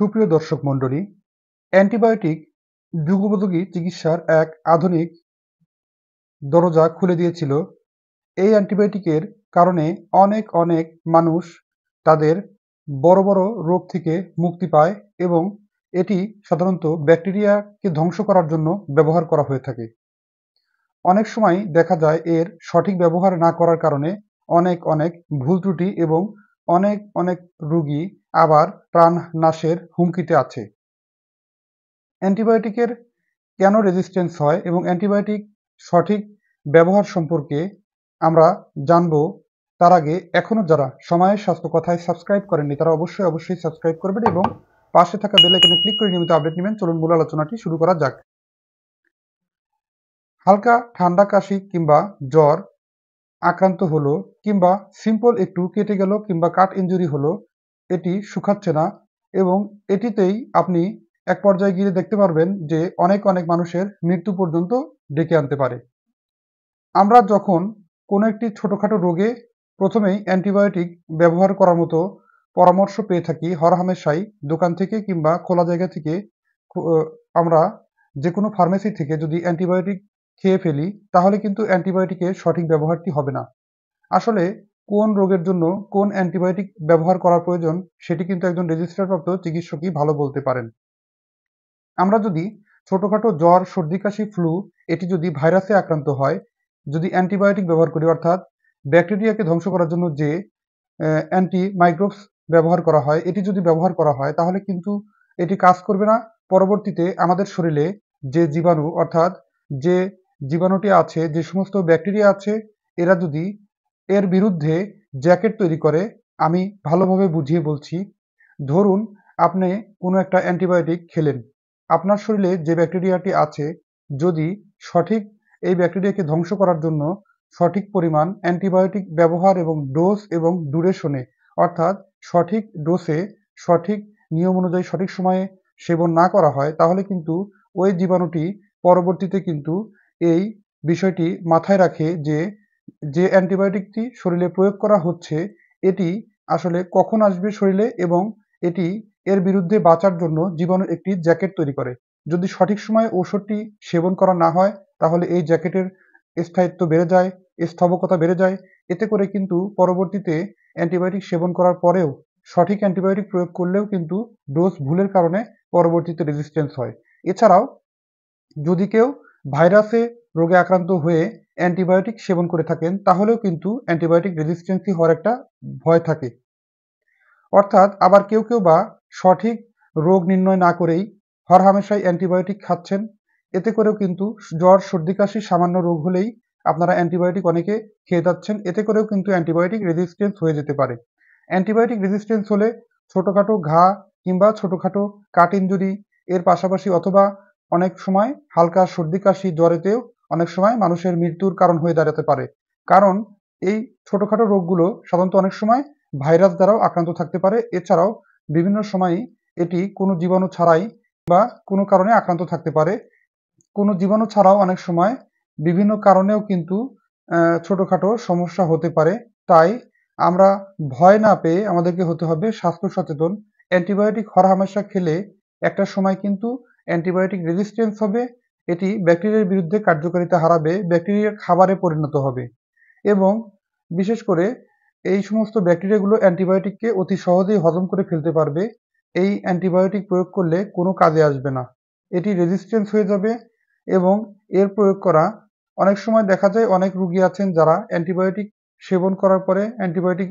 সুপ্রিয় দর্শক মণ্ডলী, অ্যান্টিবায়োটিক যুগোপযোগী চিকিৎসার এক আধুনিক দরজা খুলে দিয়েছিল। এই অ্যান্টিবায়োটিকের কারণে অনেক মানুষ তাদের বড় রোগ থেকে মুক্তি পায় এবং এটি সাধারণত ব্যাকটেরিয়াকে ধ্বংস করার জন্য ব্যবহার করা হয়ে থাকে। অনেক সময় দেখা যায় এর সঠিক ব্যবহার না করার কারণে অনেক ভুল ত্রুটি এবং অনেক রোগী আবার প্রাণ নাশের হুমকিতে আছে। অ্যান্টিবায়োটিকের কেন রেজিস্ট্যান্স হয় এবং অ্যান্টিবায়োটিক সঠিক ব্যবহার সম্পর্কে আমরা জানব। তার আগে এখনও যারা সময়ের স্বাস্থ্য কথায় সাবস্ক্রাইব করেননি তারা অবশ্যই সাবস্ক্রাইব করবেন এবং পাশে থাকা বেল আইকনে ক্লিক করে নিয়মিত আপডেট নেবেন। চলুন মূল আলোচনাটি শুরু করা যাক। হালকা ঠান্ডা কাশি কিংবা জ্বর আক্রান্ত হলো কিংবা সিম্পল একটু কেটে গেল কিংবা কাট ইনজুরি হলো, এটি শুকাচ্ছে না এবং এটিতেই আপনি এক পর্যায়ে গিয়ে দেখতে পারবেন যে অনেক মানুষের মৃত্যু পর্যন্ত ডেকে আনতে পারে। আমরা যখন কোনো একটি ছোটোখাটো রোগে প্রথমেই অ্যান্টিবায়োটিক ব্যবহার করার মতো পরামর্শ পেয়ে থাকি হরহামেশাই দোকান থেকে কিংবা খোলা জায়গা থেকে, আমরা যে কোনো ফার্মেসি থেকে যদি অ্যান্টিবায়োটিক খেয়ে ফেলি তাহলে কিন্তু অ্যান্টিবায়োটিকের সঠিক ব্যবহারটি হবে না। আসলে কোন রোগের জন্য কোন অ্যান্টিবায়োটিক ব্যবহার করার প্রয়োজন সেটি কিন্তু একজন রেজিস্টারপ্রাপ্ত চিকিৎসকই ভালো বলতে পারেন। আমরা যদি ছোটোখাটো জ্বর, সর্দি, কাশি, ফ্লু এটি যদি ভাইরাসে আক্রান্ত হয়, যদি অ্যান্টিবায়োটিক ব্যবহার করি অর্থাৎ ব্যাকটেরিয়াকে ধ্বংস করার জন্য যে অ্যান্টিমাইক্রোবস ব্যবহার করা হয়, এটি যদি ব্যবহার করা হয় তাহলে কিন্তু এটি কাজ করবে না। পরবর্তীতে আমাদের শরীরে যে জীবাণু অর্থাৎ যে জীবাণুটি আছে, যে সমস্ত ব্যাকটেরিয়া আছে, এরা যদি এর বিরুদ্ধে জ্যাকেট তৈরি করে, আমি ভালোভাবে বুঝিয়ে বলছি। ধরুন আপনি কোনো একটা অ্যান্টিবায়োটিক খেলেন, আপনার শরীরে যে ব্যাকটেরিয়াটি আছে যদি সঠিক এই ব্যাকটেরিয়াকে ধ্বংস করার জন্য সঠিক পরিমাণ অ্যান্টিবায়োটিক ব্যবহার এবং ডোজ এবং ডিউরেশনে অর্থাৎ সঠিক ডোজে সঠিক নিয়ম অনুযায়ী সঠিক সময়ে সেবন না করা হয় তাহলে কিন্তু ওই জীবাণুটি পরবর্তীতে কিন্তু এই বিষয়টি মাথায় রাখে যে যে অ্যান্টিবায়োটিকটি শরীরে প্রয়োগ করা হচ্ছে এটি আসলে কখন আসবে শরীরে এবং এটি এর বিরুদ্ধে বাঁচার জন্য জীবাণু একটি জ্যাকেট তৈরি করে। যদি সঠিক সময়ে ঔষধটি সেবন করা না হয় তাহলে এই জ্যাকেটের স্থায়িত্ব বেড়ে যায়, স্থবকতা বেড়ে যায়। এতে করে কিন্তু পরবর্তীতে অ্যান্টিবায়োটিক সেবন করার পরেও সঠিক অ্যান্টিবায়োটিক প্রয়োগ করলেও কিন্তু ডোজ ভুলের কারণে পরবর্তীতে রেজিস্ট্যান্স হয়। এছাড়াও যদি কেউ ভাইরাসে রোগে আক্রান্ত হয়ে অ্যান্টিবায়োটিক সেবন করে থাকেন তাহলেও কিন্তু অ্যান্টিবায়োটিক রেজিস্ট্যান্সি হওয়ার একটা ভয় থাকে। অর্থাৎ আবার কেউ বা সঠিক রোগ নির্ণয় না করেই হরহামেশাই অ্যান্টিবায়োটিক খাচ্ছেন। এতে করেও কিন্তু জ্বর, সর্দি, কাশি সামান্য রোগ হলেই আপনারা অ্যান্টিবায়োটিক অনেকে খেয়ে যাচ্ছেন। এতে করেও কিন্তু অ্যান্টিবায়োটিক রেজিস্ট্যান্স হয়ে যেতে পারে। অ্যান্টিবায়োটিক রেজিস্ট্যান্স হলে ছোটোখাটো ঘা কিংবা ছোটোখাটো কাট ইনজুরি এর পাশাপাশি অথবা অনেক সময় হালকা সর্দি, কাশি, জ্বরেতেও অনেক সময় মানুষের মৃত্যুর কারণ হয়ে দাঁড়াতে পারে। কারণ এই ছোটোখাটো রোগগুলো সাধারণত অনেক সময় ভাইরাস দ্বারাও আক্রান্ত থাকতে পারে। এছাড়াও বিভিন্ন সময়ই এটি কোনো জীবাণু ছাড়াই বা কোনো কারণে আক্রান্ত থাকতে পারে। কোনো জীবাণু ছাড়াও অনেক সময় বিভিন্ন কারণেও কিন্তু ছোটোখাটো সমস্যা হতে পারে। তাই আমরা ভয় না পেয়ে আমাদেরকে হতে হবে স্বাস্থ্য সচেতন। অ্যান্টিবায়োটিক হরহামেশা খেলে একটা সময় কিন্তু অ্যান্টিবায়োটিক রেজিস্ট্যান্স হবে, এটি ব্যাকটেরিয়ার বিরুদ্ধে কার্যকারিতা হারাবে, ব্যাকটেরিয়ার খাবারে পরিণত হবে এবং বিশেষ করে এই সমস্ত ব্যাকটেরিয়াগুলো অ্যান্টিবায়োটিককে অতি সহজেই হজম করে ফেলতে পারবে। এই অ্যান্টিবায়োটিক প্রয়োগ করলে কোনো কাজে আসবে না, এটি রেজিস্ট্যান্স হয়ে যাবে এবং এর প্রয়োগ করা অনেক সময় দেখা যায় অনেক রোগী আছেন যারা অ্যান্টিবায়োটিক সেবন করার পরে অ্যান্টিবায়োটিক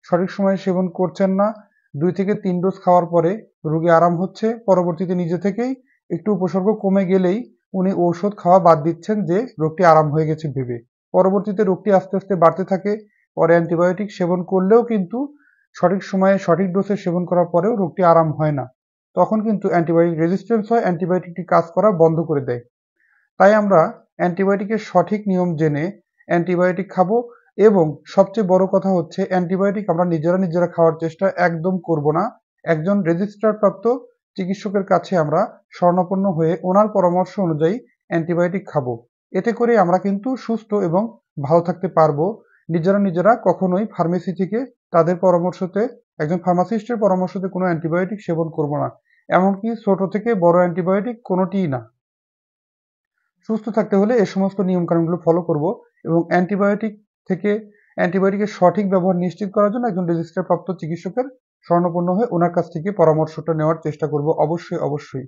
সঠিক সময়ে সেবন করছেন না। 2 থেকে 3 ডোজ খাওয়ার পরে রোগী আরাম হচ্ছে, পরবর্তীতে নিজে থেকেই একটু উপসর্গ কমে গেলেই উনি ঔষধ খাওয়া বাদ দিচ্ছেন যে রোগটি আরাম হয়ে গেছে ভেবে। পরবর্তীতে রোগটি আস্তে বাড়তে থাকে। পরে অ্যান্টিবায়োটিক সেবন করলেও কিন্তু সঠিক সময়ে সঠিক ডোজে সেবন করার পরেও রোগটি আরাম হয় না। তখন কিন্তু অ্যান্টিবায়োটিক রেজিস্ট্যান্স হয়, অ্যান্টিবায়োটিকটি কাজ করা বন্ধ করে দেয়। তাই আমরা অ্যান্টিবায়োটিকের সঠিক নিয়ম জেনে অ্যান্টিবায়োটিক খাবো এবং সবচেয়ে বড় কথা হচ্ছে অ্যান্টিবায়োটিক আমরা নিজেরা খাওয়ার চেষ্টা একদম করব না। একজন রেজিস্টারপ্রাপ্ত চিকিৎসকের কাছে আমরা শরণাপন্ন হয়ে ওনার পরামর্শ অনুযায়ী অ্যান্টিবায়োটিক খাবো। এতে করে আমরা কিন্তু সুস্থ এবং ভালো থাকতে পারবো। নিজেরা কখনোই ফার্মেসি থেকে তাদের পরামর্শতে একজন ফার্মাসিস্টের পরামর্শতে কোনো অ্যান্টিবায়োটিক সেবন করব না। এমনকি ছোট থেকে বড় অ্যান্টিবায়োটিক কোনোটিই না। সুস্থ থাকতে হলে এই সমস্ত নিয়মকানুনগুলো ফলো করব এবং অ্যান্টিবায়োটিকের সঠিক ব্যবহার নিশ্চিত করার জন্য একজন রেজিস্টার প্রাপ্ত চিকিৎসকের শরণাপন্ন হয়ে ওনার কাছ থেকে পরামর্শটা নেওয়ার চেষ্টা করব অবশ্যই।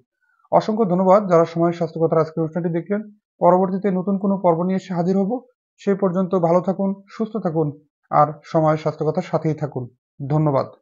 অসংখ্য ধন্যবাদ যারা সময়ের স্বাস্থ্য কথার আজকের অনুষ্ঠানটি দেখলেন। পরবর্তীতে নতুন কোনো পর্ব নিয়ে এসে হাজির হব। সেই পর্যন্ত ভালো থাকুন, সুস্থ থাকুন আর সময়ের স্বাস্থ্য কথার সাথেই থাকুন। ধন্যবাদ।